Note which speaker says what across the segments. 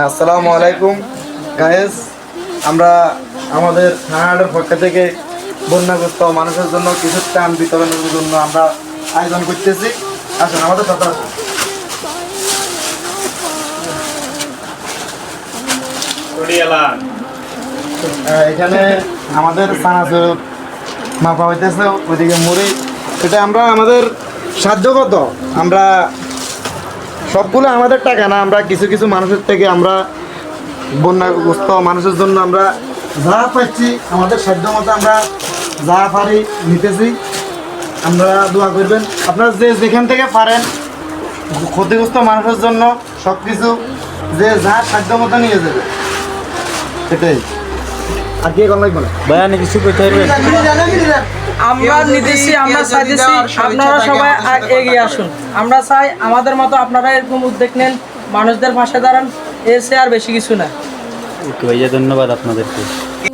Speaker 1: আসসালামু আলাইকুম গাইস, আমরা আমাদের থানার পক্ষ থেকে বন্যাগ্রস্ত মানুষের জন্য কিছু ত্রাণ বিতরণের জন্য আমরা আয়োজন করতেছি। আসুন আমাদের সাথে আসুন। এখানে আমাদের চানাচুর মাপা হইতেছে, ওইদিকে মুড়ি। এটা আমরা আমাদের সাধ্যগত, আমরা সবগুলো আমাদের টাকা না, আমরা কিছু কিছু মানুষের থেকে আমরা বন্যাগ্রস্ত মানুষের জন্য আমরা যা পাচ্ছি আমাদের সাধ্য মতো আমরা যা পারি নিতেছি। আমরা দোয়া করবেন, আপনারা যে যেখান থেকে পারেন ক্ষতিগ্রস্ত মানুষের জন্য সব কিছু যে যা সাধ্য মতো নিয়ে যাবে। সেটাই আর কি কম লাগবে না ভাইয়া, কিছু করতে পারবেন।
Speaker 2: আমরা নিতেছি, আমরা চাইতেছি আপনারা সবাই এগিয়ে আসুন। আমরা চাই আমাদের মতো আপনারা এরকম উদ্যোগ নেন, মানুষদের পাশে দাঁড়ান, এসে আর বেশি কিছু না।
Speaker 3: ওকে ভাইয়া, ধন্যবাদ আপনাদেরকে।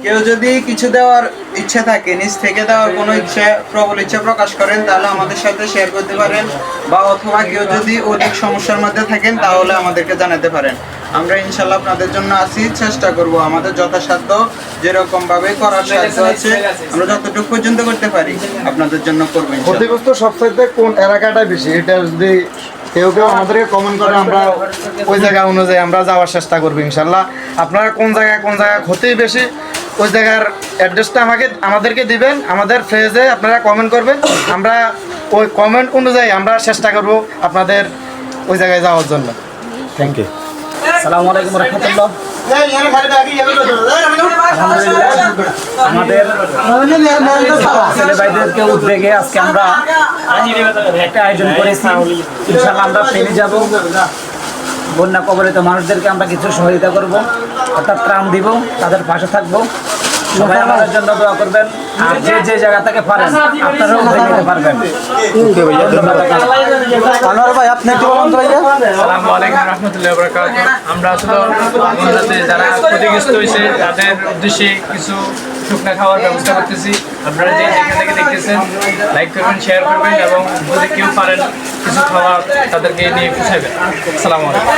Speaker 4: কেউ যদি কিছু দেওয়ার ইচ্ছা থাকে, নিজ থেকে দেওয়ার কোনো প্রবল ইচ্ছা প্রকাশ করেন, তাহলে আমাদের সাথে শেয়ার করতে পারেন, বা অথবা কেউ যদি অধিক সমস্যার মধ্যে থাকেন তাহলে আমাদেরকে জানাতে পারেন। আমরা ইনশাল্লাহ আপনাদের জন্য আছি, চেষ্টা করব আমাদের যথাসাধ্য যেরকম ভাবে করার সাধ্য আছে আমরা যতটুকু পর্যন্ত করতে পারি আপনাদের জন্য করবো।
Speaker 1: ক্ষতিগ্রস্ত সবচাইতে কোন এলাকাটা বেশি, এটা যদি কেউ কেউ আমাদেরকে কমেন্ট করে আমরা ওই জায়গা অনুযায়ী আমরা যাওয়ার চেষ্টা করবো ইনশাল্লাহ। আপনারা কোন জায়গায় ক্ষতি বেশি ওই জায়গার অ্যাড্রেসটা আমাদেরকে দিবেন, আমাদের পেজে আপনারা কমেন্ট করবেন, আমরা ওই কমেন্ট অনুযায়ী আমরা চেষ্টা করব আপনাদের ওই জায়গায় যাওয়ার জন্য।
Speaker 3: Thank you. আসসালামু আলাইকুম রাহমাতুল্লাহ। আমাদের ছেলে ভাইদেরকে উদ্যোগে আজকে আমরা একটা আয়োজন করেছি। ইনশাআল্লাহ আমরা ফেনে যাব, বন্যা কবলিত মানুষদেরকে আমরা কিছু সহযোগিতা করব, অর্থাৎ ত্রাণ দিব, তাদের পাশে থাকবো। সবাই আমাদের জন্য দোয়া করবেন, আর যে যে জায়গা থেকে পারেন আপনারাও উদ্যোগ নিতে পারবেন।
Speaker 1: আনোয়ার ভাই, আপনি একটু বলুন তো ভাইয়া।
Speaker 5: আসসালামু আলাইকুম রাহমাতুল্লাহি ওয়া বারাকাতুহু। আমরা আসলে বন্যাতে যারা ক্ষতিগ্রস্ত হয়েছে তাদের উদ্দেশ্যে কিছু শুকনা খাওয়ার ব্যবস্থা করতেছি। আপনারা যে যেখান থেকে দেখতেছেন লাইক করবেন, শেয়ার করবেন, এবং যদি কেউ পারেন কিছু খাওয়ার তাদেরকে নিয়ে পৌঁছাবেন। আসসালামু আলাইকুম।